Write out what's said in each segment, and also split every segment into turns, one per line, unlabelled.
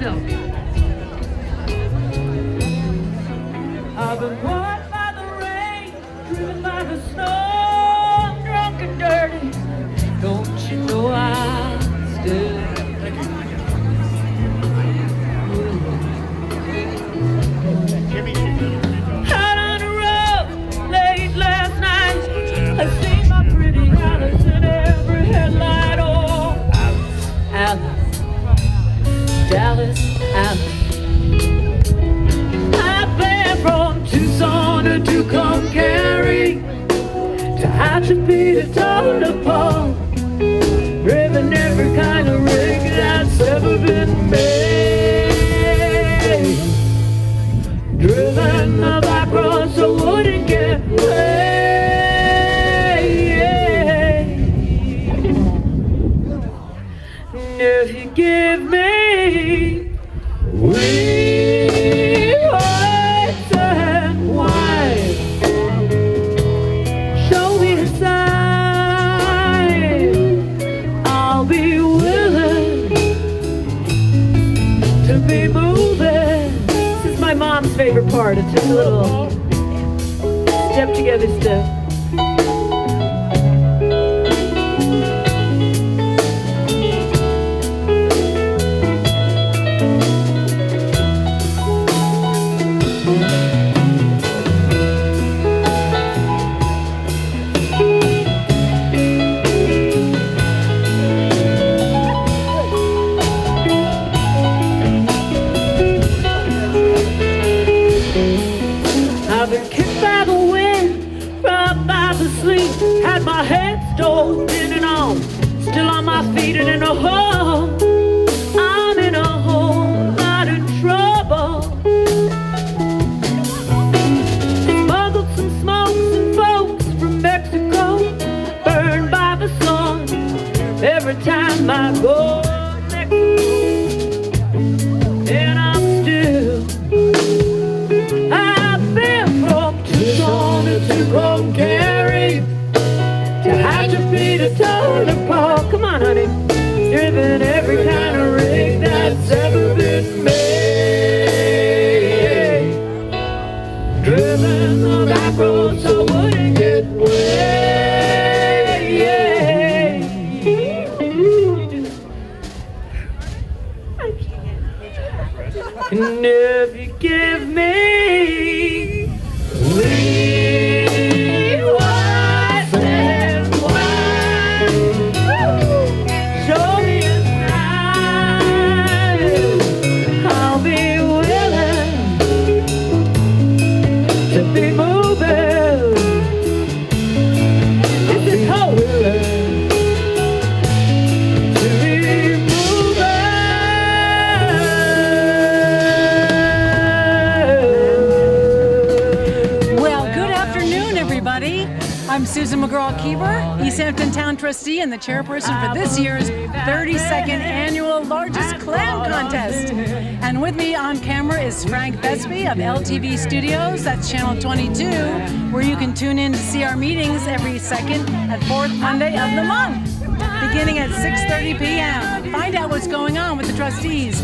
yourself. I've been washed by the rain, driven by the snow, drunk and dirty. Don't you know I still out on the road late last night? I see my pretty Alice in every headlight. Oh, Alice, Dallas, Alice. I've been from Tucson to Concary, to Hatchapee to Tonopah, driven every kind of rig that's ever been made, driven the back road so I wouldn't get laid. And if you give me wheat, white and white, show me a sign, I'll be willing to be moving. This is my mom's favorite part. It's just a little step together step. I've been kicked by the wind, rubbed by the sleet, had my head stove in and on, still on my feet and in a hole. I'm in a whole lot of trouble. Smuggled some smokes and folks from Mexico, burned by the sun every time I go to Mexico. And I'm still to Concary, to Hatchapee to Tonopah. Come on, honey. Driven every kind of rig that's ever been made, driven the back road so I wouldn't get laid. And if you give me wheat, white and white, show me a sign, I'll be willing to be moving. This is how willing to be
I'm Susan McGraw-Keever, East Hampton Town Trustee and the chairperson for this year's 32nd annual largest Clam contest. And with me on camera is Frank Besby of LTV Studios, that's channel 22, where you can tune in to see our meetings every second and fourth Monday of the month, beginning at 6:30 p.m. Find out what's going on with the trustees.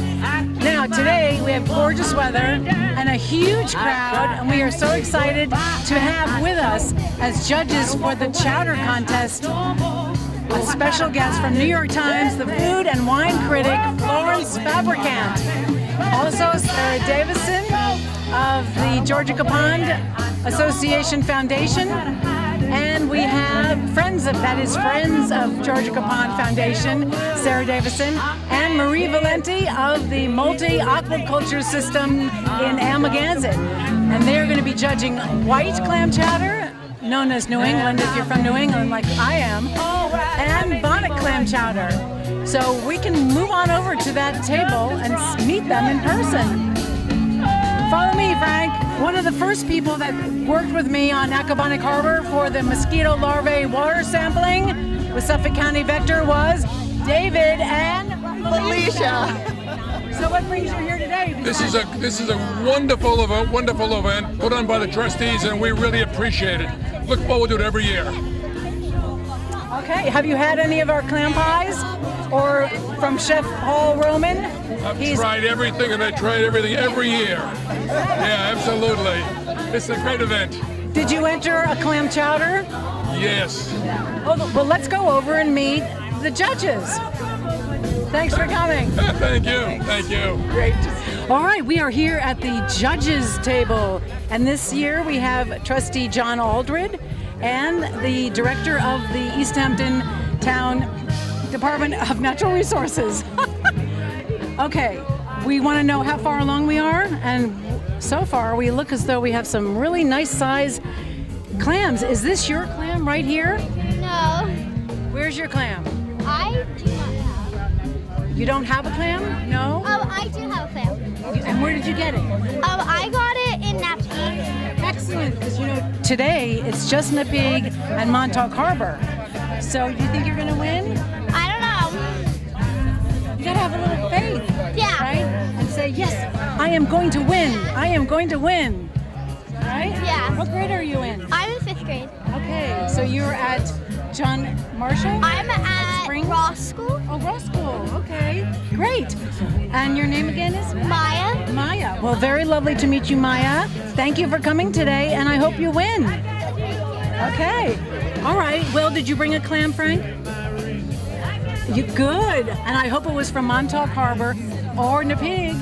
Now, today we have gorgeous weather and a huge crowd, and we are so excited to have with us as judges for the Chowder Contest a special guest from New York Times, the food and wine critic Florence Fabricant. Also, Sarah Davison of the Georgia Capond Association Foundation. And we have Friends of Georgia Capond Foundation, Sarah Davison, and Marie Valenti of the Multi-Aquaculture System in Amagansett. And they're going to be judging white clam chowder, known as New England if you're from New England like I am, and bonnet clam chowder. So we can move on over to that table and meet them in person. Follow me, Frank. One of the first people that worked with me on Accabonac Harbor for the mosquito larvae water sampling with Suffolk County Vector was David and
Felicia.
So what brings you here today?
This is a wonderful event put on by the trustees, and we really appreciate it. Look forward to it every year.
Okay, have you had any of our clam pies? Or from Chef Paul Roman?
I've tried everything, and I tried everything every year. Yeah, absolutely. It's a great event.
Did you enter a clam chowder?
Yes.
Well, let's go over and meet the judges. Thanks for coming.
Thank you. Thank you.
Great. All right, we are here at the judges table, and this year we have Trustee John Aldred and the director of the East Hampton Town Department of Natural Resources. Okay, we want to know how far along we are, and so far we look as though we have some really nice size clams. Is this your clam right here?
No,
Where's your clam?
I do not have.
You don't have a clam? No?
I do have a clam.
And where did you get it?
I got it in Nappy.
Excellent, because you know, today it's just Nepig and Montauk Harbor. So do you think you're going to win?
I don't know.
You got to have a little faith,
Yeah.
right? And say, yes, I am going to win. I am going to win. Right?
Yeah.
What grade are you in?
I'm in 5th grade.
Okay, so you're at John Marshall?
I'm at
Springs?
Ross School.
Oh, Ross School. Okay, great. And your name again is?
Maya.
Maya. Well, very lovely to meet you, Maya. Thank you for coming today, and I hope you win. Okay. All right. Well, did you bring a clam, Frank? You good. And I hope it was from Montauk Harbor or Nepig.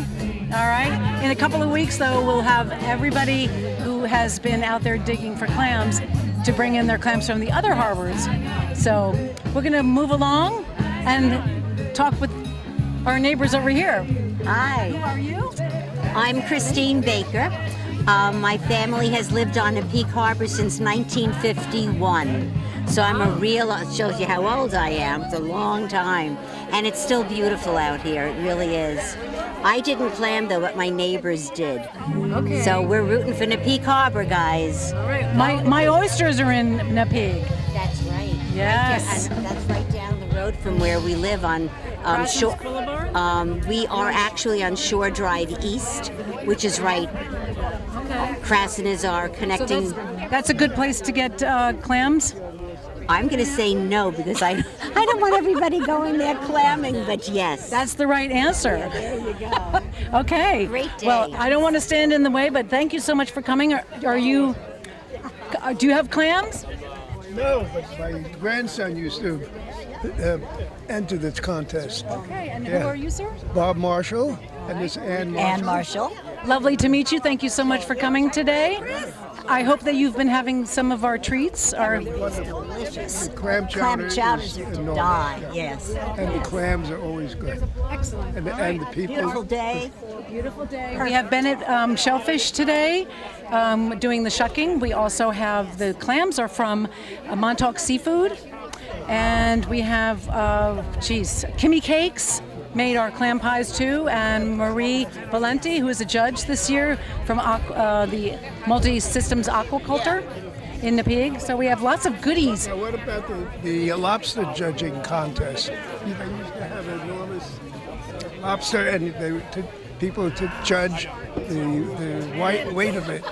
All right. In a couple of weeks, though, we'll have everybody who has been out there digging for clams to bring in their clams from the other harbors. So we're going to move along and talk with our neighbors over here.
Hi,
Who are you?
I'm Christine Baker. My family has lived on Peak Harbor since 1951. So I'm a real, it shows you how old I am. It's a long time. And it's still beautiful out here. It really is. I didn't clam though, but my neighbors did.
Okay.
So we're rooting for Peak Harbor, guys.
All right. My oysters are in Nepig.
That's right.
Yes.
And that's right down the road from where we live on
Craftsman's
Shore.
Boulevard?
We are actually on Shore Drive East, which is right.
Okay.
Crasson is our
So
connecting.
that's a good place to get clams?
I'm going to say no because I don't want everybody going there clamming, but yes.
That's the right answer.
There you go.
Okay.
Great day.
Well, I don't want to stand in the way, but thank you so much for coming. Are you? Do you have clams?
No, but my grandson used to enter this contest.
Okay. And
Yeah.
who are you, sir?
Bob Marshall and this Ann Marshall.
Ann Marshall.
Lovely to meet you. Thank you so much for coming today. I hope that you've been having some of our treats.
Delicious.
The clam
Clam
chowder
chowders
is
are to
enormous.
die, yes.
And the clams are always good.
Excellent.
And the people.
Beautiful day.
Beautiful day. We have Bennett shellfish today doing the shucking. We also have the clams are from Montauk Seafood. And we have, Kimmy Cakes made our clam pies too. And Marie Valenti, who is a judge this year from the Multi-Systems Aquaculture in Nepig. So we have lots of goodies.
Now, what about the lobster judging contest? They used to have enormous lobster, and people to judge the weight of it.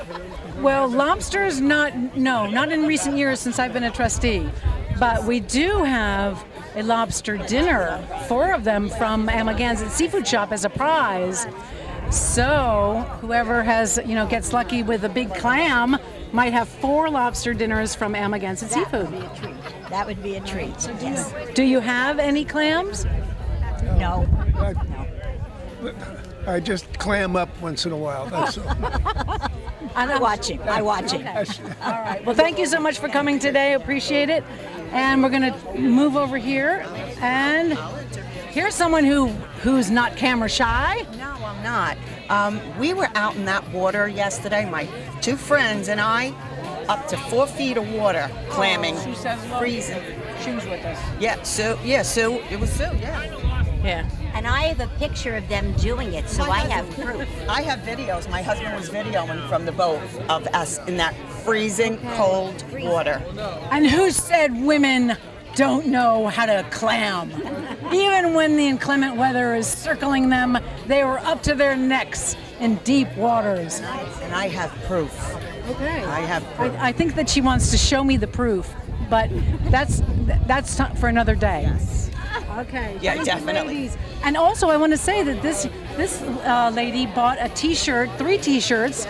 Well, lobsters, not in recent years since I've been a trustee. But we do have a lobster dinner, 4 of them from Amagansett Seafood Shop as a prize. So whoever gets lucky with a big clam might have 4 lobster dinners from Amagansett Seafood.
That would be a treat. Yes.
Do you have any clams?
No.
I just clam up once in a while. That's all.
I watch it.
All right. Well, thank you so much for coming today. Appreciate it. And we're going to move over here. And here's someone who's not camera shy.
No, I'm not. We were out in that water yesterday, my 2 friends and I, up to 4 feet of water, clamming, freezing.
She was with us.
Yeah, Sue, it was Sue, yeah.
Yeah.
And I have a picture of them doing it, so I have proof.
I have videos. My husband was videoing from the boat of us in that freezing cold water.
And who said women don't know how to clam? Even when the inclement weather is circling them, they were up to their necks in deep waters.
And I have proof.
Okay.
I have proof.
I think that she wants to show me the proof. but that's for another day.
Yes.
Okay.
Yeah,
Thank you,
definitely.
ladies. And also, I want to say that this lady bought a T-shirt, 3 T-shirts,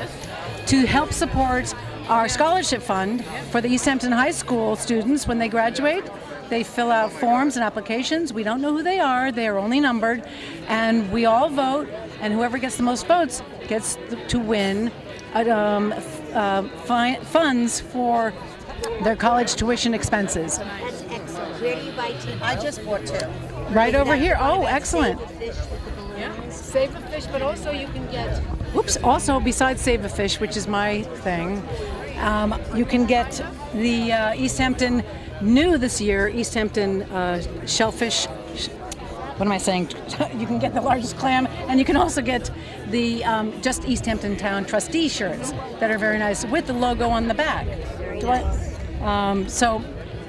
to help support our scholarship fund for the East Hampton High School students when they graduate. They fill out forms and applications. We don't know who they are. They are only numbered, and we all vote. And whoever gets the most votes gets to win funds for their college tuition expenses.
That's excellent. Where do you buy t-shirts?
I just bought 2.
Right over here. Oh,
Save
excellent.
the fish with the balloons.
Save a fish, but also you can get. Oops. Also, besides Save a Fish, which is my thing, you can get the East Hampton new this year. East Hampton shellfish. What am I saying? You can get the largest clam, and you can also get the just East Hampton Town Trustee shirts that are very nice with the logo on the back. So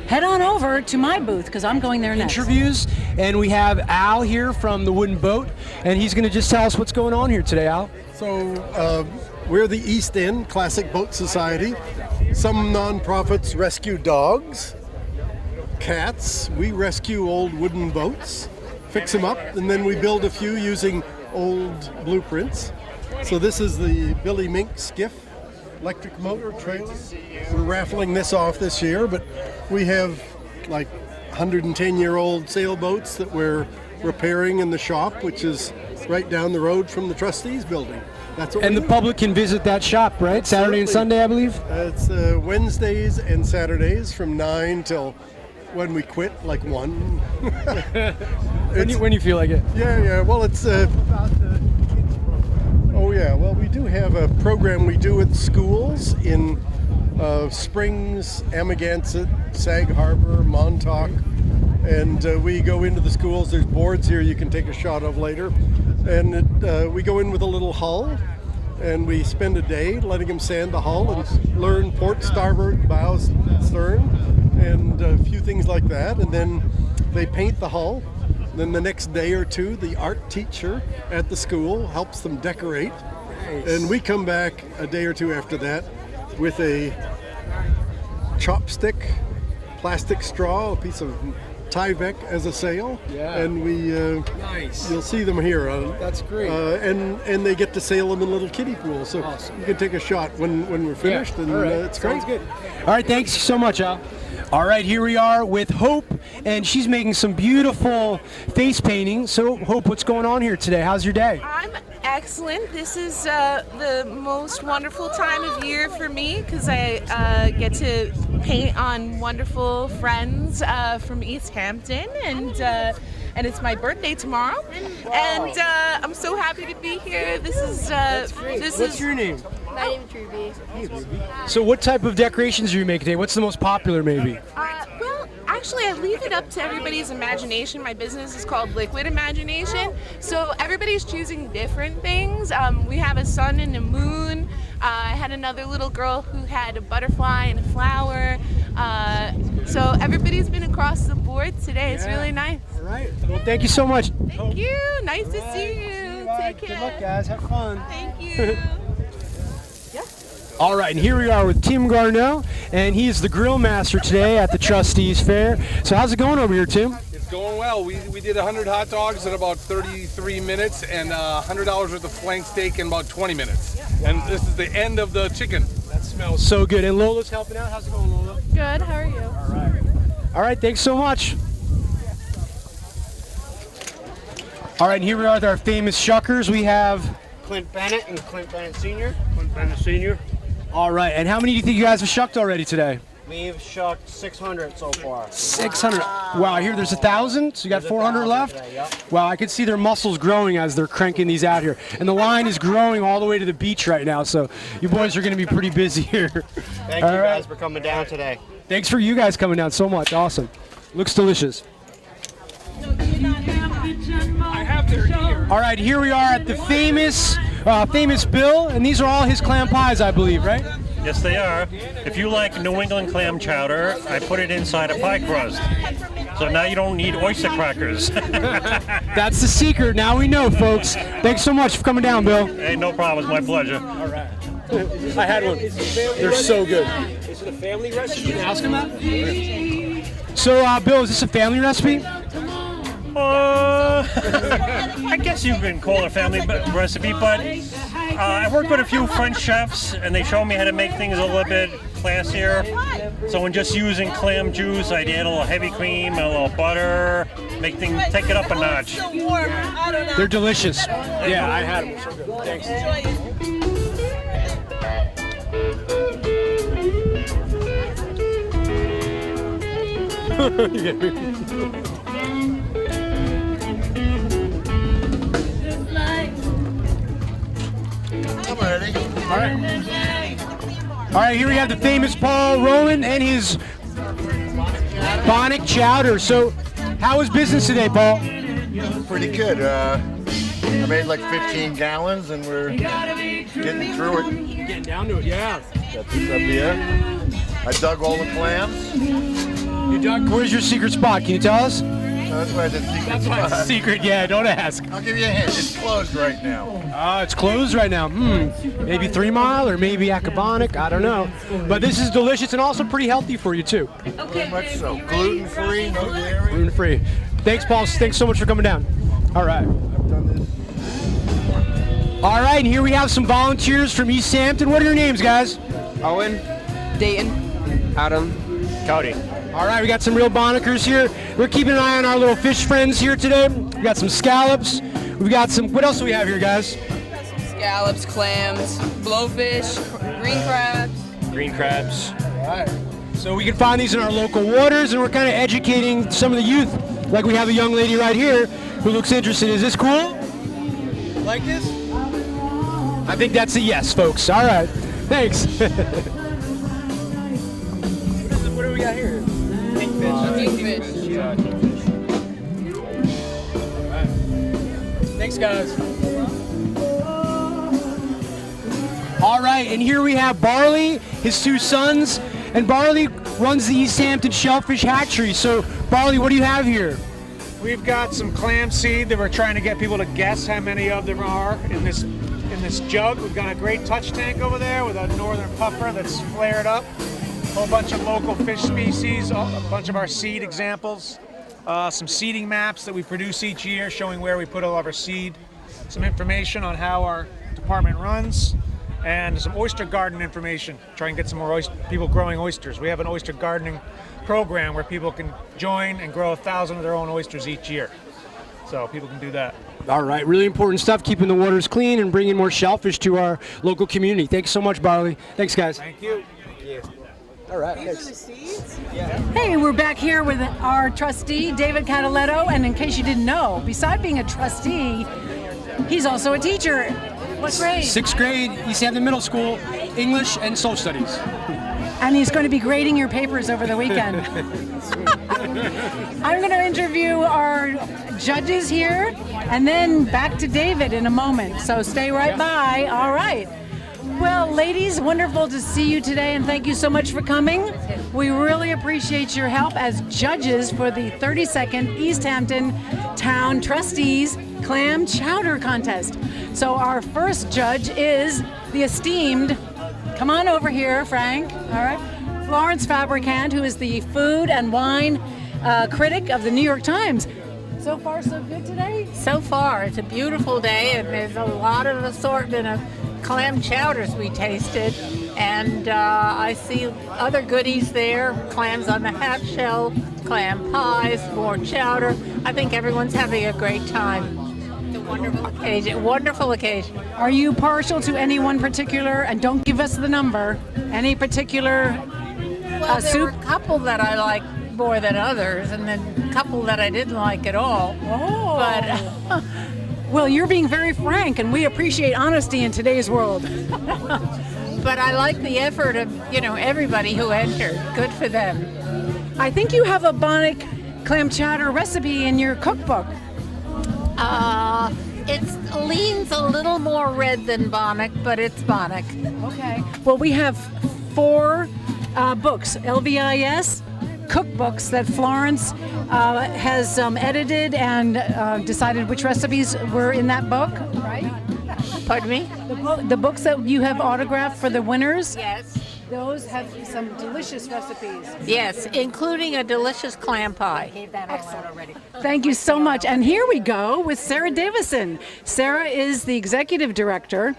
head on over to my booth because I'm going there next.
Interviews, and we have Al here from the Wooden Boat, and he's going to just tell us what's going on here today, Al.
So we're the East End Classic Boat Society. Some nonprofits rescue dogs, cats. We rescue old wooden boats, fix them up, and then we build a few using old blueprints. So this is the Billy Mink skiff, electric motor trailer. We're raffling this off this year, but we have like 110-year-old sailboats that we're repairing in the shop, which is right down the road from the Trustees building. That's what
And
we
the
do.
public can visit that shop, right? Saturday and
Absolutely.
Sunday, I believe?
It's Wednesdays and Saturdays from 9 till when we quit, like 1.
When you feel like it.
Yeah. Well, it's oh yeah. Well, we do have a program we do at schools in Springs, Amagansett, Sag Harbor, Montauk, and we go into the schools. There's boards here you can take a shot of later, and we go in with a little hull, and we spend a day letting them sand the hull and learn port, starboard, bow, stern, and a few things like that, and then they paint the hull. Then the next day or two, the art teacher at the school helps them decorate. Nice. And we come back a day or two after that with a chopstick, plastic straw, a piece of Tyvek as a sail.
Yeah.
And we,
Nice.
you'll see them here.
That's great.
And they get to sail them in little kiddie pools. So
Awesome.
you can take a shot when we're finished.
Yeah.
And
All right.
it's great.
Sounds good. All right, thanks so much, Al. All right, here we are with Hope, and she's making some beautiful face painting. So, Hope, what's going on here today? How's your day?
I'm excellent. This is the most wonderful time of year for me because I get to paint on wonderful friends from East Hampton, and it's my birthday tomorrow. And I'm so happy to be here. This is
What's your name?
My name is Ruby.
So, what type of decorations do you make today? What's the most popular, maybe?
Well, actually, I leave it up to everybody's imagination. My business is called Liquid Imagination, so everybody's choosing different things. We have a sun and a moon. I had another little girl who had a butterfly and a flower. So everybody's been across the board today. It's really nice.
All right. Well, thank you so much.
Thank you. Nice to see you. Take care.
Good luck, guys. Have fun.
Thank you.
All right, and here we are with Tim Garneau, and he is the grill master today at the Trustees Fair. So how's it going over here, Tim?
It's going well. We did 100 hot dogs in about 33 minutes and $100 worth of flank steak in about 20 minutes. Wow. And this is the end of the chicken.
That smells so good. And Lola's helping out. How's it going, Lola?
Good. How are you?
All right. All right, thanks so much. All right, and here we are with our famous shuckers. We have
Clint Bennett and Clint Bennett Sr. Clint Bennett Sr.
All right, and how many do you think you guys have shucked already today?
We've shucked 600 so far.
600. Wow, I hear there's 1,000, so you got
There's
400
1,000
left?
today, yep.
Wow, I can see their muscles growing as they're cranking these out here. And the line is growing all the way to the beach right now, so you boys are going to be pretty busy here.
Thank you guys for coming down today.
Thanks for you guys coming down so much. Awesome. Looks delicious.
I have their ear.
All right, here we are at the famous Bill, and these are all his clam pies, I believe, right?
Yes, they are. If you like New England clam chowder, I put it inside a pie crust. So now you don't need oyster crackers.
That's the secret. Now we know, folks. Thanks so much for coming down, Bill.
Hey, no problem. It's my pleasure.
All right. I had one. They're so good. it a family recipe? Ask him that. So, Bill, is this a family recipe?
I guess you can call it a family recipe, but I worked with a few French chefs, and they showed me how to make things a little bit classier. So when just using clam juice, I'd add a little heavy cream and a little butter, take it up a notch.
They're delicious. Yeah, I had them. So good. Thanks.
I'm ready.
All right. All right, here we have the famous Paul Rowan and his Bonnet Chowder. So, how was business today, Paul?
Pretty good. I made like 15 gallons and we're getting through it.
Getting down to it, yeah.
Got this up here. I dug all the clams.
You dug? Where's your secret spot? Can you tell us?
That's why it's a secret.
That's why it's a secret. Yeah, don't ask.
I'll give you a hint. It's closed right now.
It's closed right now. Maybe 3 Mile or maybe Acabonic. I don't know. But this is delicious and also pretty healthy for you too.
Very much so. Gluten-free, no dairy.
Gluten-free. Thanks, Paul. Thanks so much for coming down. All right.
I've done this.
All right, and here we have some volunteers from East Hampton. What are your names, guys?
Owen, Dayton, Adam, Cody.
All right, we got some real Bonnickers here. We're keeping an eye on our little fish friends here today. We got some scallops. We've got some, what else do we have here, guys?
Scallops, clams, blowfish, green crabs.
Green crabs. All right. So we can find these in our local waters, and we're kind of educating some of the youth. Like we have a young lady right here who looks interested. Is this cool? Like this? I think that's a yes, folks. All right. Thanks. What do we got here?
Kingfish.
Thanks, guys. All right, and here we have Barley, his 2 sons, and Barley runs the East Hampton Shellfish Hatchery. So, Barley, what do you have here?
We've got some clam seed that we're trying to get people to guess how many of them are in this jug. We've got a great touch tank over there with a northern puffer that's flared up. A whole bunch of local fish species, a bunch of our seed examples, some seeding maps that we produce each year showing where we put all of our seed, some information on how our department runs, and some oyster garden information. Try and get some more people growing oysters. We have an oyster gardening program where people can join and grow 1,000 of their own oysters each year. So people can do that.
All right, really important stuff, keeping the waters clean and bringing more shellfish to our local community. Thanks so much, Barley. Thanks, guys.
Thank you.
All right, thanks.
Hey, we're back here with our trustee, David Cataletto, and in case you didn't know, beside being a trustee, he's also a teacher. What grade?
6th grade, East Hampton Middle School, English and Social Studies.
And he's going to be grading your papers over the weekend. I'm going to interview our judges here, and then back to David in a moment, so stay right by. All right. Well, ladies, wonderful to see you today, and thank you so much for coming. We really appreciate your help as judges for the 32nd East Hampton Town Trustees Clam Chowder Contest. So our first judge is the esteemed, come on over here, Frank, all right, Florence Fabricant, who is the food and wine critic of the New York Times. So far, so good today?
So far, it's a beautiful day, and there's a lot of assortment of clam chowders we tasted, and I see other goodies there, clams on the half shell, clam pies, more chowder. I think everyone's having a great time. It's a wonderful occasion.
Are you partial to any one particular, and don't give us the number, any particular
Well, there
soup?
were a couple that I liked more than others, and then a couple that I didn't like at all.
Oh.
But
well, you're being very frank, and we appreciate honesty in today's world.
but I like the effort of everybody who entered. Good for them.
I think you have a Bonnick clam chowder recipe in your cookbook.
It leans a little more red than Bonnick, but it's Bonnick.
Okay. Well, we have 4 books, LVIS cookbooks that Florence has edited and decided which recipes were in that book, right?
Pardon me?
The books that you have autographed for the winners?
Yes.
Those have some delicious recipes.
Yes, including a delicious clam pie.
Excellent. Thank you so much. And here we go with Sarah Davison. Sarah is the executive director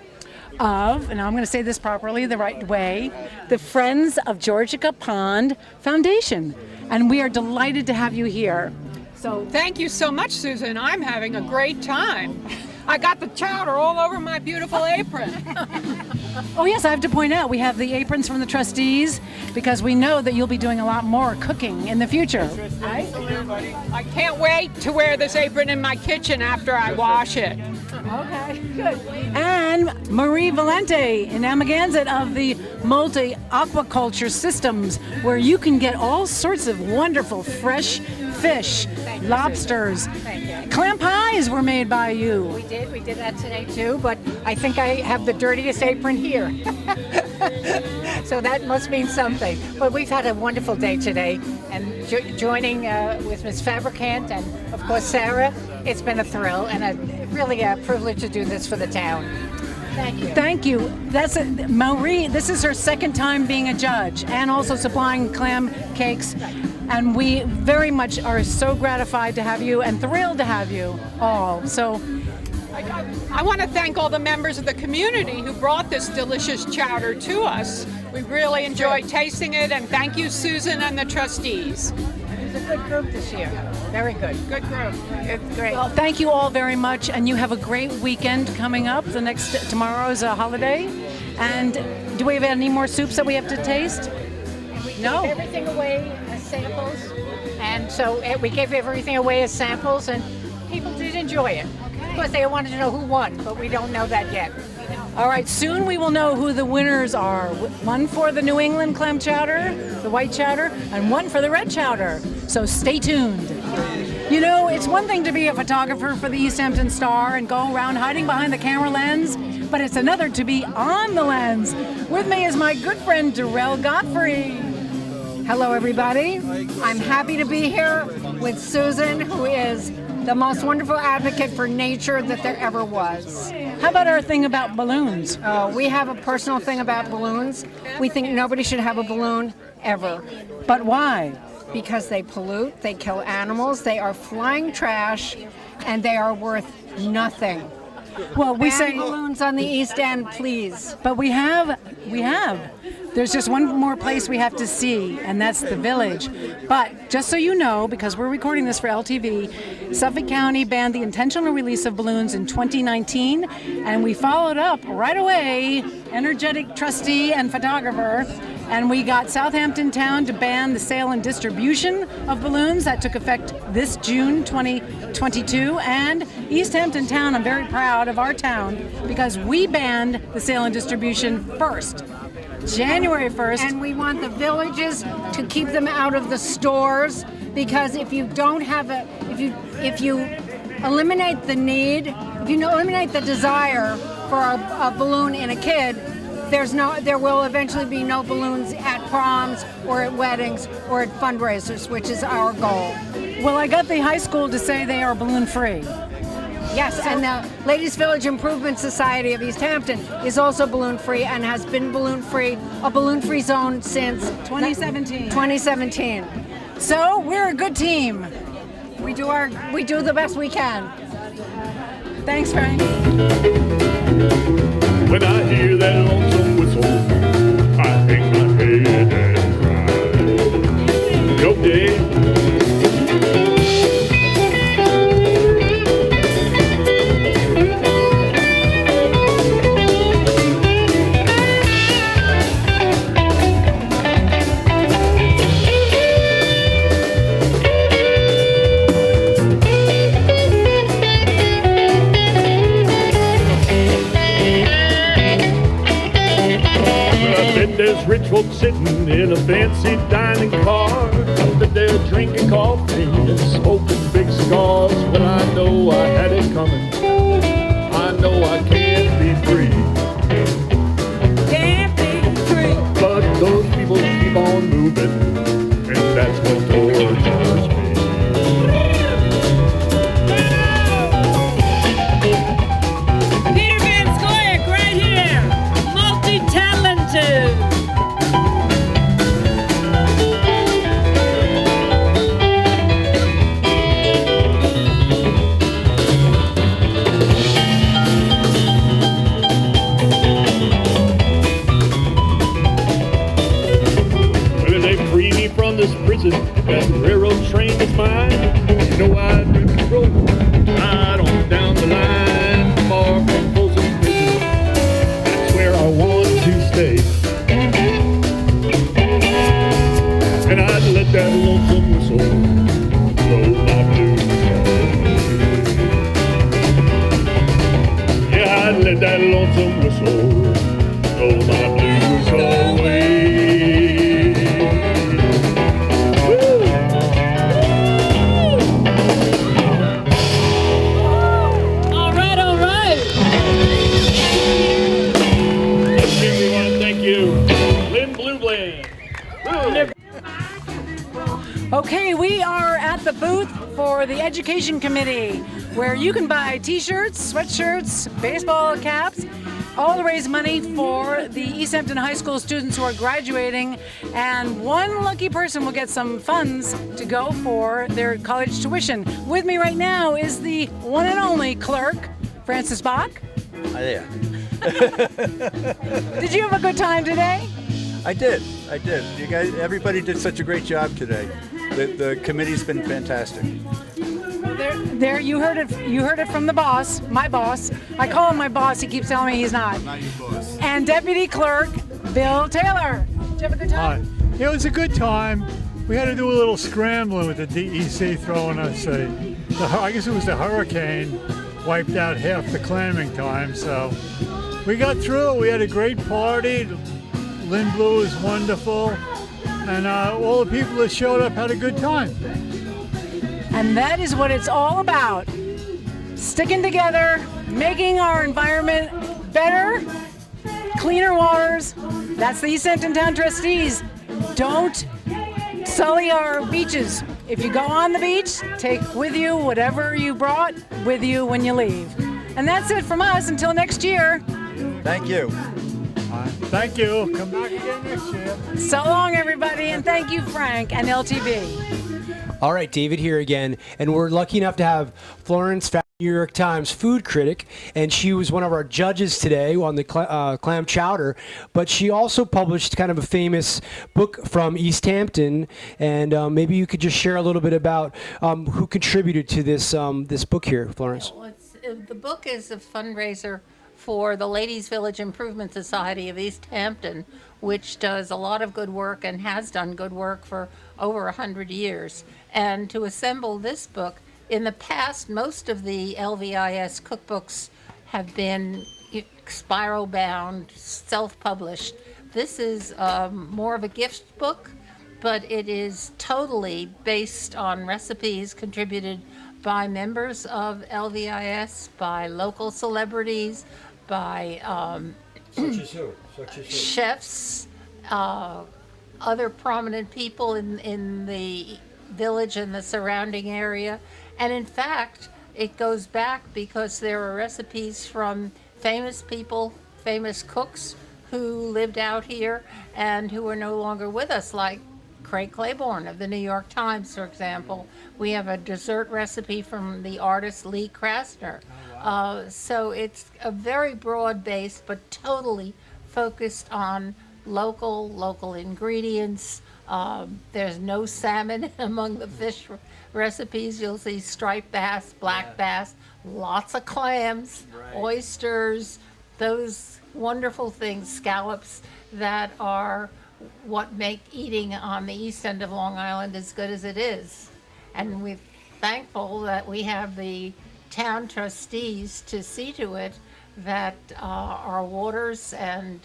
of, and I'm going to say this properly, the right way, the Friends of Georgica Pond Foundation. And we are delighted to have you here.
So thank you so much, Susan. I'm having a great time. I got the chowder all over my beautiful apron.
Oh yes, I have to point out we have the aprons from the trustees because we know that you'll be doing a lot more cooking in the future. Right?
I can't wait to wear this apron in my kitchen after I wash it.
Okay, good. And Marie Valente in Amagansett of the Multi Aquaculture Systems, where you can get all sorts of wonderful fresh fish, lobsters. Clam pies were made by you.
We did that today too, but I think I have the dirtiest apron here. So that must mean something. But we've had a wonderful day today, and joining with Ms. Fabricant and of course Sarah, it's been a thrill and really a privilege to do this for the town. Thank you.
Thank you. Marie, this is her second time being a judge and also supplying clam cakes. And we very much are so gratified to have you and thrilled to have you all. So
I want to thank all the members of the community who brought this delicious chowder to us. We really enjoyed tasting it, and thank you, Susan and the trustees.
It's a good group this year. Very good.
Good group.
It's great.
well, thank you all very much, and you have a great weekend coming up. Tomorrow is a holiday. And do we have any more soups that we have to taste? No.
Gave everything away as samples, and so we gave everything away as samples, and people did enjoy it. Of course, they wanted to know who won, but we don't know that yet.
All right, soon we will know who the winners are. One for the New England clam chowder, the white chowder, and one for the red chowder. So stay tuned. You know, it's one thing to be a photographer for the East Hampton Star and go around hiding behind the camera lens, but it's another to be on the lens. With me is my good friend, Darrell Godfrey.
Hello, everybody. I'm happy to be here with Susan, who is the most wonderful advocate for nature that there ever was.
How about our thing about balloons?
We have a personal thing about balloons. We think nobody should have a balloon ever.
But why?
Because they pollute, they kill animals, they are flying trash, and they are worth nothing.
Well, we
Ban
say
balloons on the East End, please.
But we have. There's just one more place we have to see, and that's the village. But just so you know, because we're recording this for LTV, Suffolk County banned the intentional release of balloons in 2019, and we followed up right away, energetic trustee and photographer, and we got Southampton Town to ban the sale and distribution of balloons. That took effect this June 2022, and East Hampton Town, I'm very proud of our town, because we banned the sale and distribution first. January 1st.
And we want the villages to keep them out of the stores, because if you don't have if you eliminate the need, if you eliminate the desire for a balloon in a kid, there will eventually be no balloons at proms or at weddings or at fundraisers, which is our goal.
Well, I got the high school to say they are balloon free.
Yes, and the Ladies Village Improvement Society of East Hampton is also balloon-free and has been a balloon-free zone since
2017. So we're a good team.
We do the best we can.
Thanks, Frank.
When I hear that lonesome whistle, I hang my head and cry. Go, Dave. There's rich folks sitting in a fancy dining car. Up there drinking coffee and smoking big cigars. But I know I had it coming. I know I can't be free.
Can't be free.
But those people keep on moving, and that's what tortures me.
Peter Van Scoyac right here, multi-talented.
this prison. That railroad train is mine. You know I'd roll right on down the line, far from Folsom Prison. That's where I want to stay. And I'd let that lonesome whistle blow my blues away. Yeah, I'd let that lonesome whistle blow my blues away.
All right, all right.
Everyone, thank you. Lynn Blueblade.
Okay, we are at the booth for the Education Committee, where you can buy t-shirts, sweatshirts, baseball caps, all to raise money for the East Hampton High School students who are graduating, and one lucky person will get some funds to go for their college tuition. With me right now is the one and only clerk, Francis Bach.
Hi there.
Did you have a good time today?
I did. You guys, everybody did such a great job today. The committee's been fantastic.
There, you heard it. You heard it from the boss, my boss. I call him my boss. He keeps telling me he's not.
I'm not your boss.
And Deputy Clerk Bill Taylor. Did you have a good time?
It was a good time. We had to do a little scrambling with the DEC throwing us I guess it was the hurricane wiped out half the clamming time. So we got through it. We had a great party. Lynn Blue is wonderful. And all the people that showed up had a good time.
And that is what it's all about. Sticking together, making our environment better, cleaner waters. That's the East Hampton Town Trustees. Don't sully our beaches. If you go on the beach, take with you whatever you brought with you when you leave. And that's it from us until next year.
Thank you.
Thank you. Come back again next year.
So long, everybody, and thank you, Frank and LTV.
All right, David here again, and we're lucky enough to have Florence, New York Times food critic, and she was one of our judges today on the clam chowder, but she also published kind of a famous book from East Hampton, and maybe you could just share a little bit about who contributed to this this book here, Florence.
Well, the book is a fundraiser for the Ladies Village Improvement Society of East Hampton, which does a lot of good work and has done good work for over 100 years. And to assemble this book, in the past, most of the LVIS cookbooks have been spiral bound, self-published. This is more of a gift book, but it is totally based on recipes contributed by members of LVIS, by local celebrities, by
Such as who?
chefs, other prominent people in the village and the surrounding area. And in fact, it goes back because there are recipes from famous people, famous cooks who lived out here and who are no longer with us, like Craig Claiborne of the New York Times, for example. We have a dessert recipe from the artist Lee Krasner. So it's a very broad base, but totally focused on local ingredients. There's no salmon among the fish recipes. You'll see striped bass, black bass, lots of clams, oysters, those wonderful things, scallops, that are what make eating on the east end of Long Island as good as it is. And we're thankful that we have the town trustees to see to it that our waters and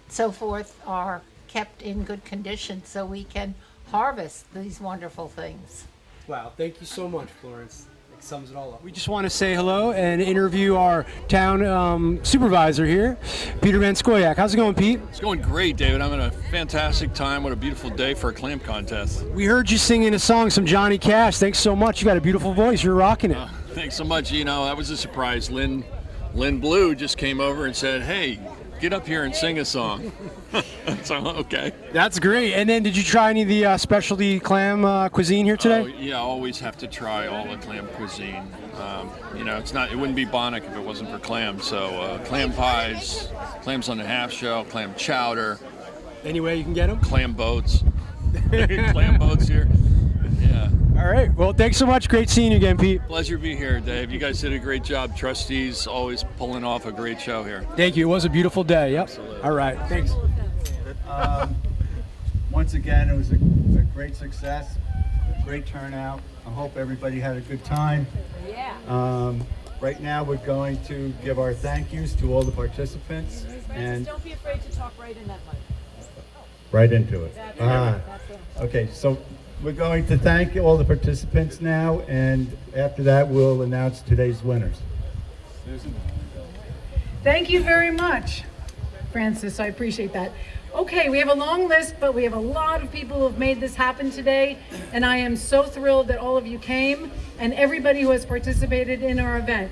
so forth are kept in good condition so we can harvest these wonderful things.
Wow, thank you so much, Florence. It sums it all up. We just want to say hello and interview our town supervisor here, Peter Van Skoyak. How's it going, Pete?
It's going great, David. I'm having a fantastic time. What a beautiful day for a clam contest.
We heard you singing a song, some Johnny Cash. Thanks so much. You got a beautiful voice. You're rocking it.
Thanks so much. You know, that was a surprise. Lynn Blue just came over and said, hey, get up here and sing a song. So, okay.
That's great. And then did you try any of the specialty clam cuisine here today?
Oh, yeah, I always have to try all the clam cuisine. You know, it wouldn't be Bonnick if it wasn't for clam. So clam pies, clams on the half shell, clam chowder.
Any way you can get them?
Clam boats. Clam boats here. Yeah.
All right. Well, thanks so much. Great seeing you again, Pete.
Pleasure to be here, Dave. You guys did a great job. Trustees always pulling off a great show here.
Thank you. It was a beautiful day. Yep.
Absolutely.
All right. Thanks.
Once again, it was a great success, a great turnout. I hope everybody had a good time.
Yeah.
Right now, we're going to give our thank yous to all the participants and
Don't be afraid to talk right in that mic.
right into it. Okay, so we're going to thank all the participants now, and after that, we'll announce today's winners.
Thank you very much, Francis. I appreciate that. Okay, we have a long list, but we have a lot of people who have made this happen today, and I am so thrilled that all of you came and everybody who has participated in our event.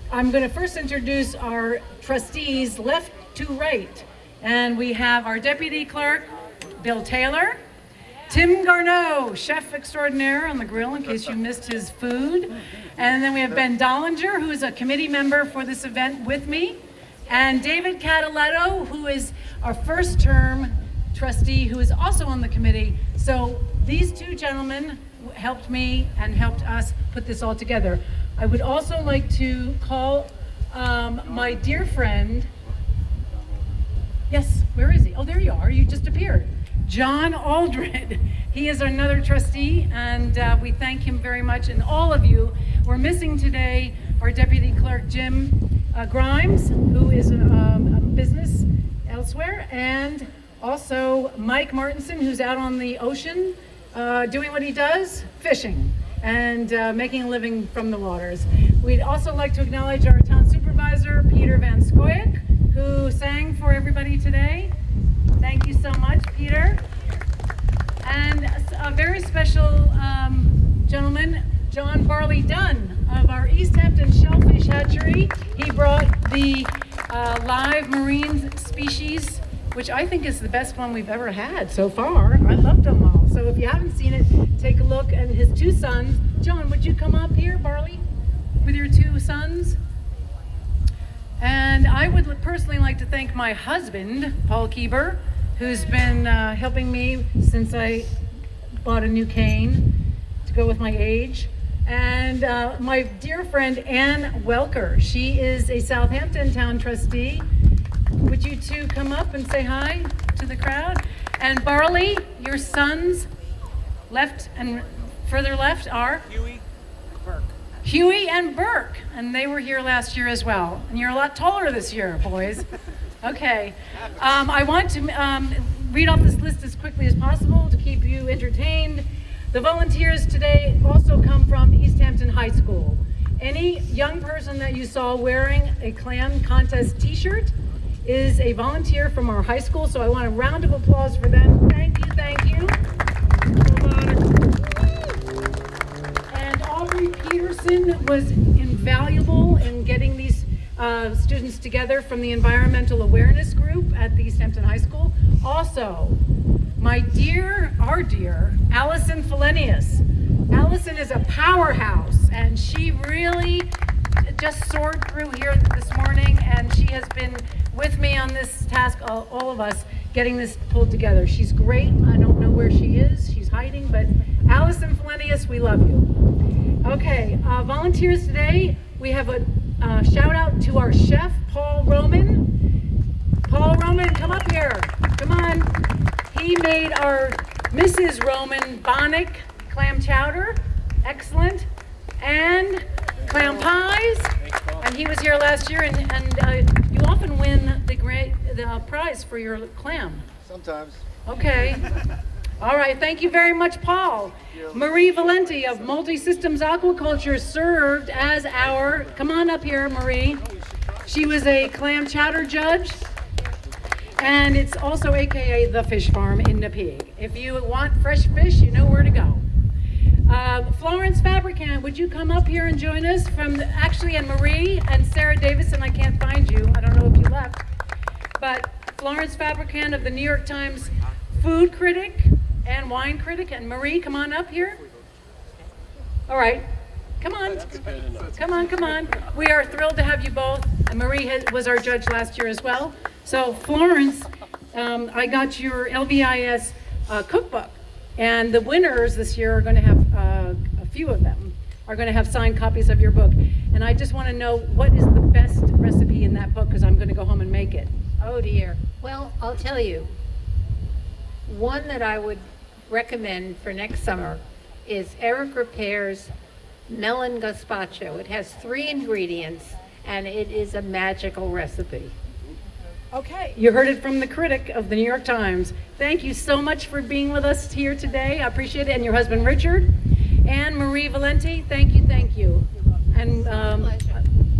I'm going to first introduce our trustees left to right, and we have our deputy clerk, Bill Taylor, Tim Garneau, chef extraordinaire on the grill in case you missed his food, and then we have Ben Dollinger, who is a committee member for this event with me, and David Cataletto, who is our first term trustee, who is also on the committee. So these two gentlemen helped me and helped us put this all together. I would also like to call my dear friend, yes, where is he? Oh, there you are, you just appeared. John Aldred. He is another trustee, and we thank him very much, and all of you. We're missing today our deputy clerk, Jim Grimes, who is a business elsewhere, and also Mike Martinson, who's out on the ocean doing what he does, fishing and making a living from the waters. We'd also like to acknowledge our town supervisor, Peter Van Scoyk, who sang for everybody today. Thank you so much, Peter. And a very special gentleman, John Barley Dunn of our East Hampton Shellfish Hatchery. He brought the live marine species, which I think is the best one we've ever had so far. I loved them all. So if you haven't seen it, take a look. And his two sons. John, would you come up here, Barley, with your two sons? And I would personally like to thank my husband, Paul Kieber, who's been helping me since I bought a new cane to go with my age. And my dear friend, Ann Welker. She is a Southampton town trustee. Would you two come up and say hi to the crowd? And Barley, your sons, left and further left are? Huey and Burke, and they were here last year as well. And you're a lot taller this year, boys. Okay, I want to read off this list as quickly as possible to keep you entertained. The volunteers today also come from East Hampton High School. Any young person that you saw wearing a Clam contest t-shirt is a volunteer from our high school, so I want a round of applause for them. Thank you, thank you. And Aubrey Peterson was invaluable in getting these students together from the Environmental Awareness Group at the East Hampton High School. Also, our dear, Allison Felenius. Allison is a powerhouse, and she really just soared through here this morning, and she has been with me on this task, all of us, getting this pulled together. She's great. I don't know where she is. She's hiding, but Allison Felenius, we love you. Okay, volunteers today, we have a shout out to our chef, Paul Roman. Paul Roman, come up here. Come on. He made our Mrs. Roman Bonnick clam chowder. Excellent. And clam pies. And he was here last year, and you often win the prize for your clam.
Sometimes.
Okay. All right, thank you very much, Paul. Marie Valenti of Multi-Systems Aquaculture served as our, come on up here, Marie. She was a clam chowder judge, and it's also AKA the fish farm in Nepean. If you want fresh fish, you know where to go. Florence Fabricant, would you come up here and join us and Marie and Sarah Davison, I can't find you. I don't know if you left. But Florence Fabricant of the New York Times food critic and wine critic. And Marie, come on up here. All right. Come on. Come on. We are thrilled to have you both. And Marie was our judge last year as well. So Florence, I got your LVIS cookbook. And the winners this year are going to have, a few of them, are going to have signed copies of your book. And I just want to know, what is the best recipe in that book? Because I'm going to go home and make it.
Oh dear. Well, I'll tell you. One that I would recommend for next summer is Eric Repair's melon gazpacho. It has 3 ingredients and it is a magical recipe.
Okay, you heard it from the critic of the New York Times. Thank you so much for being with us here today. I appreciate it. And your husband, Richard, and Marie Valenti, thank you, thank you. And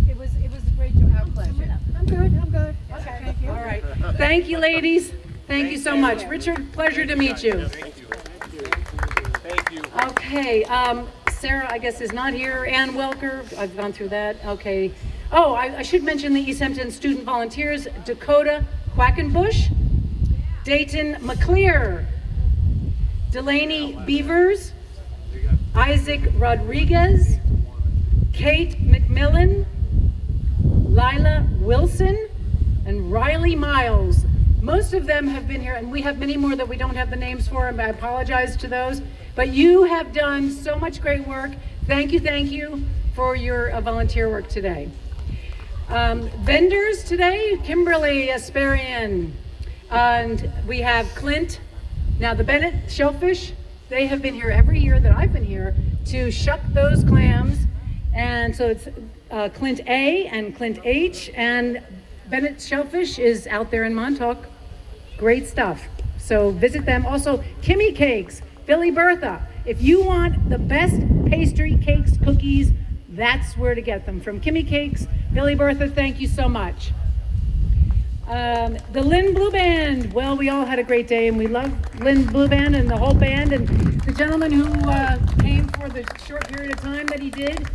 it was a great joy. Our pleasure. I'm good. Okay, thank you. All right. Thank you, ladies. Thank you so much. Richard, pleasure to meet you.
Thank you.
Okay, Sarah, I guess, is not here. Ann Welker, I've gone through that. Okay. Oh, I should mention the East Hampton student volunteers: Dakota Quackenbush, Dayton McClear, Delaney Beavers, Isaac Rodriguez, Kate McMillan, Lila Wilson, and Riley Miles. Most of them have been here, and we have many more that we don't have the names for, and I apologize to those. But you have done so much great work. Thank you for your volunteer work today. Vendors today, Kimberly Asparian, and we have Clint. Now the Bennett Shellfish, they have been here every year that I've been here to shuck those clams. And so it's Clint A and Clint H, and Bennett Shellfish is out there in Montauk. Great stuff. So visit them. Also, Kimmy Cakes, Billy Bertha. If you want the best pastry, cakes, cookies, that's where to get them. From Kimmy Cakes, Billy Bertha, thank you so much. The Lynn Blue Band. Well, we all had a great day, and we love Lynn Blue Band and the whole band, and the gentleman who came for the short period of time that he did,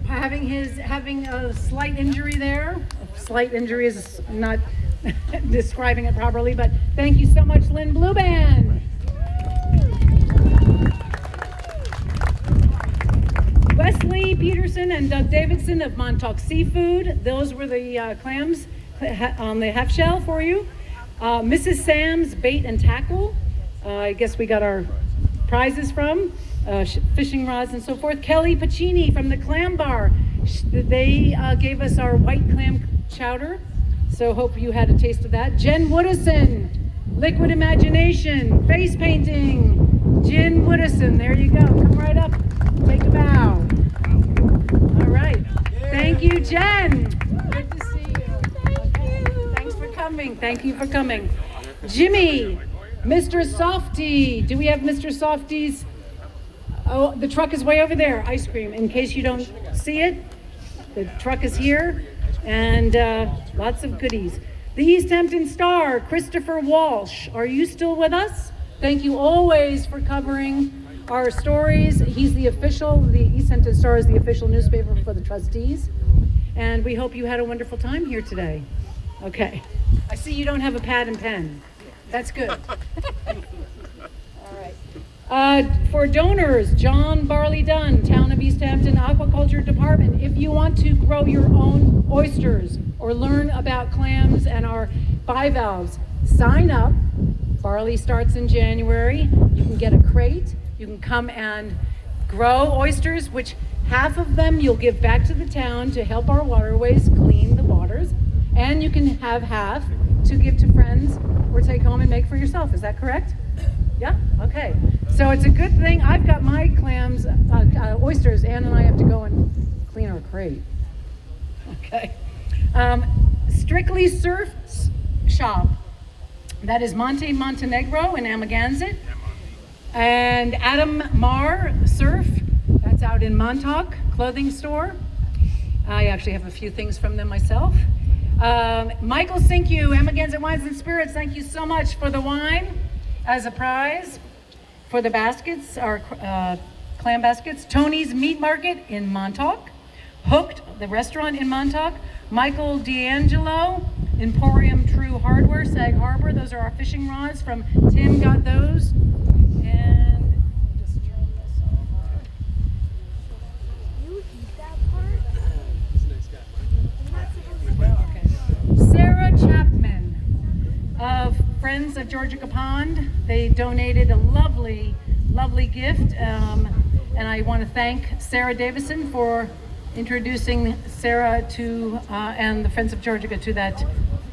having a slight injury there. Slight injury is not describing it properly, but thank you so much, Lynn Blue Band. Wesley Peterson and Doug Davidson of Montauk Seafood. Those were the clams on the half shell for you. Mrs. Sam's Bait and Tackle. I guess we got our prizes from. Fishing rods and so forth. Kelly Pacini from the Clam Bar. They gave us our white clam chowder. So hope you had a taste of that. Jen Woodison, Liquid Imagination, Face Painting. Jen Woodison, there you go. Come right up. Take a bow. All right. Thank you, Jen. Good to see you. Thanks for coming. Thank you for coming. Jimmy, Mr. Softy. Do we have Mr. Softy's? Oh, the truck is way over there. Ice cream. In case you don't see it, the truck is here. And lots of goodies. The East Hampton Star, Christopher Walsh. Are you still with us? Thank you always for covering our stories. He's the East Hampton Star is the official newspaper for the trustees. And we hope you had a wonderful time here today. Okay. I see you don't have a pad and pen. That's good. All right. For donors, John Barley Dunn, Town of East Hampton Aquaculture Department. If you want to grow your own oysters or learn about clams and our bivalves, sign up. Barley starts in January. You can get a crate. You can come and grow oysters, which half of them you'll give back to the town to help our waterways clean the waters. And you can have half to give to friends or take home and make for yourself. Is that correct? Yeah? Okay. So it's a good thing. I've got my clams, oysters. Ann and I have to go and clean our crate. Okay. Strictly Surf Shop. That is Monte Montenegro in Amagansett. And Adam Marr Surf. That's out in Montauk Clothing Store. I actually have a few things from them myself. Michael Sinkyu, Amagansett Wines and Spirits. Thank you so much for the wine as a prize. For the baskets, our clam baskets. Tony's Meat Market in Montauk. Hooked, the restaurant in Montauk. Michael D'Angelo, Emporium True Hardware, Sag Harbor. Those are our fishing rods from Tim, got those. And just turn this over. You eat that part? Okay. Sarah Chapman of Friends of Georgia Pond. They donated a lovely, lovely gift. And I want to thank Sarah Davison for introducing Sarah to and the Friends of Georgia to that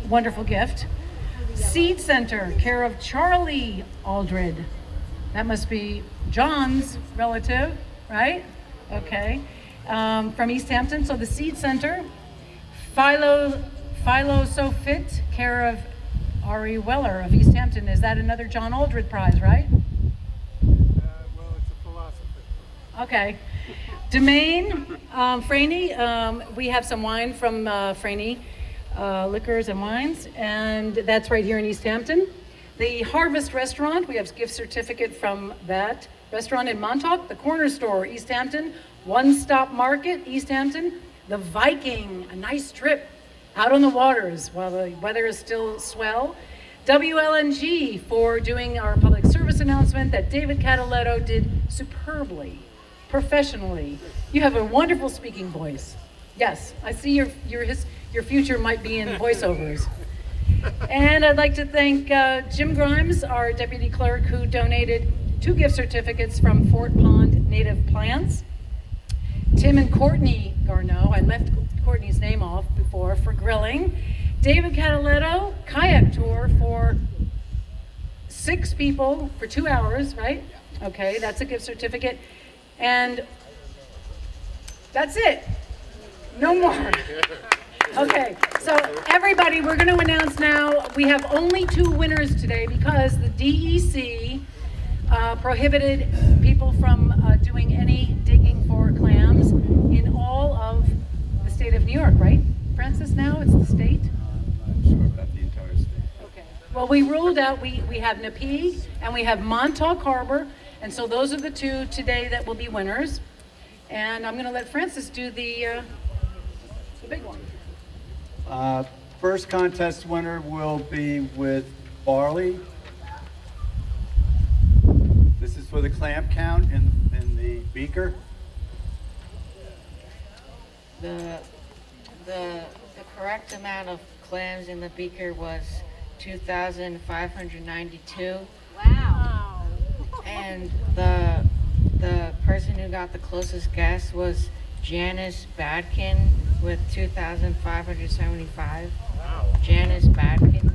wonderful gift. Seed Center, care of Charlie Aldred. That must be John's relative, right? Okay. From East Hampton. So the Seed Center. Philo So Fit, care of Ari Weller of East Hampton. Is that another John Aldred prize, right?
Well, it's a philosophy.
Okay. Domaine, Franey, we have some wine from Franey Liquors and Wines, and that's right here in East Hampton. The Harvest Restaurant, we have a gift certificate from that restaurant in Montauk. The Corner Store, East Hampton. One Stop Market, East Hampton. The Viking, a nice trip out on the waters while the weather is still swell. WLNG for doing our public service announcement that David Cataletto did superbly, professionally. You have a wonderful speaking voice. Yes, I see your future might be in voiceovers. And I'd like to thank Jim Grimes, our deputy clerk, who donated 2 gift certificates from Fort Pond Native Plants. Tim and Courtney Garneau, I left Courtney's name off before, for grilling. David Cataletto, kayak tour for 6 people for 2 hours, right? Okay, that's a gift certificate. And that's it. No more. Okay, so everybody, we're going to announce now, we have only 2 winners today because the DEC prohibited people from doing any digging for clams in all of the state of New York, right? Francis, now it's the state?
I'm not sure about the entire state.
Okay. Well, we ruled out, we have Napeague and we have Montauk Harbor, and so those are the 2 today that will be winners. And I'm going to let Francis do the big one.
First contest winner will be with barley. This is for the clam count in the beaker.
The correct amount of clams in the beaker was 2,592.
Wow.
And the person who got the closest guess was Janice Badkin with 2,575. Wow. Janice Badkin.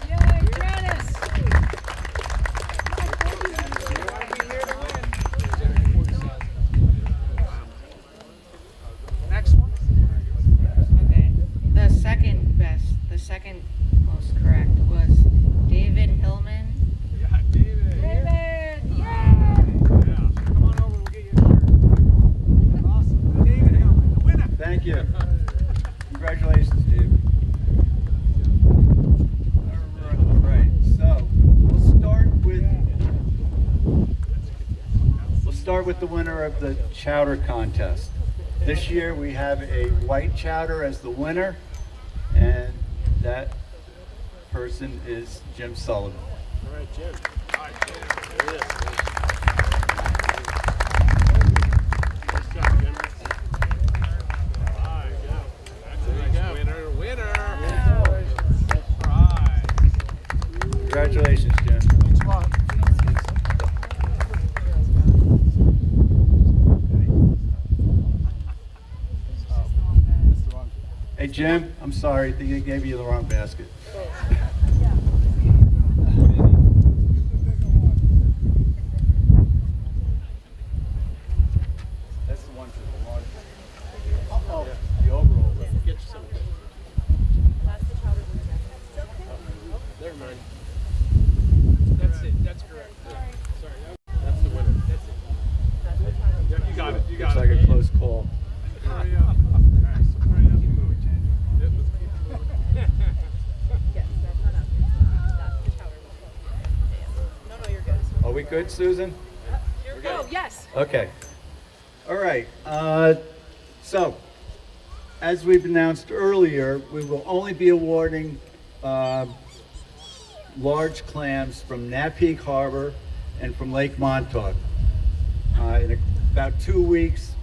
Yay, Janice!
Next one.
Okay. The second most correct was David Hillman.
Yeah, David.
David!
Yeah. Come on over, we'll get you a shirt. Awesome. David Hillman, the winner.
Thank you. Congratulations, Dave. All right, so we'll start with the winner of the chowder contest. This year we have a white chowder as the winner, and that person is Jim Sullivan.
All right, Jim. All right, Jim. There it is. Nice job, Jim. All right, go. That's a nice winner. All right.
Congratulations, Jim.
Thanks a lot.
Hey, Jim, I'm sorry, they gave you the wrong basket. That's the one for the large. Oh, the overall.
Get you some. Never mind. That's it. That's correct. Sorry. That's the winner. That's it. Yeah, you got it. You got
Looks
it.
like a close call.
Hurry up. All right, so hurry up and go change it. Yep, let's keep it going.
Are we good, Susan?
Oh, yes.
Okay. All right. So, as we've announced earlier, we will only be awarding large clams from Napeague Harbor and from Lake Montauk. In about 2 weeks,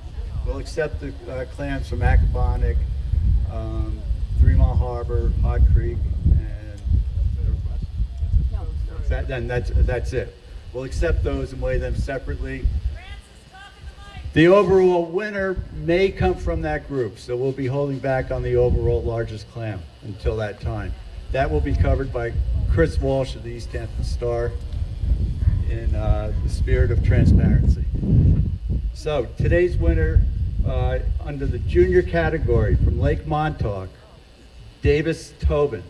we'll accept the clams from Accabonac, 3 Mile Harbor, Hot Creek, and
No,
then that's it. We'll accept those and weigh them separately. The overall winner may come from that group, so we'll be holding back on the overall largest clam until that time. That will be covered by Chris Walsh of the East Hampton Star in the spirit of transparency. So today's winner under the junior category from Lake Montauk, Davis Tobin.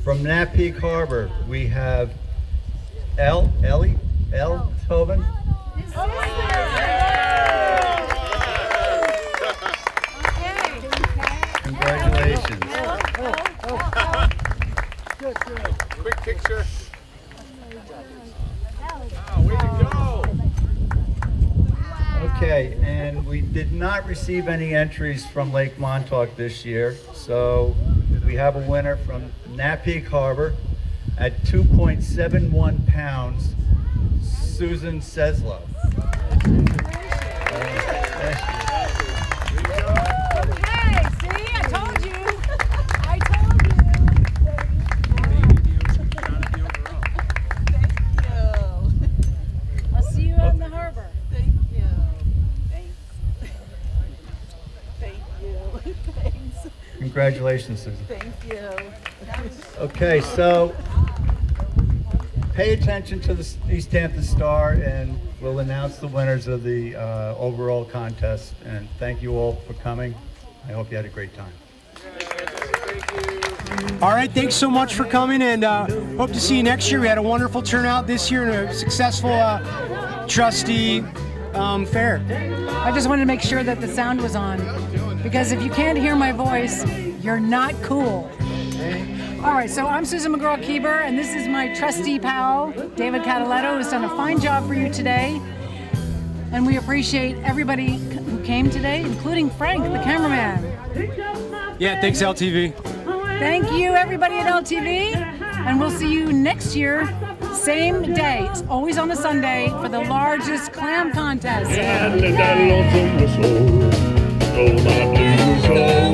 From Napeague Harbor, we have Ellie Tobin. Congratulations.
Quick picture. Way to go.
Okay, and we did not receive any entries from Lake Montauk this year, so we have a winner from Napeague Harbor at 2.71 pounds, Susan Seslow.
Hey, see, I told you. I told you. Thank you. I'll see you out in the harbor.
Thank you. Thanks. Thank you. Thanks.
Congratulations, Susan.
Thank you.
Okay, so pay attention to the East Hampton Star and we'll announce the winners of the overall contest. And thank you all for coming. I hope you had a great time.
All right, thanks so much for coming, and hope to see you next year. We had a wonderful turnout this year and a successful trustee fair.
I just wanted to make sure that the sound was on, because if you can't hear my voice, you're not cool. All right, so I'm Susan McGraw-Keeber, and this is my trustee pal, David Cataletto, who's done a fine job for you today. And we appreciate everybody who came today, including Frank, the cameraman.
Yeah, thanks, LTV.
Thank you, everybody at LTV, and we'll see you next year, same day. It's always on a Sunday for the largest clam contest.
And that lonesome whistle, oh my blues, oh.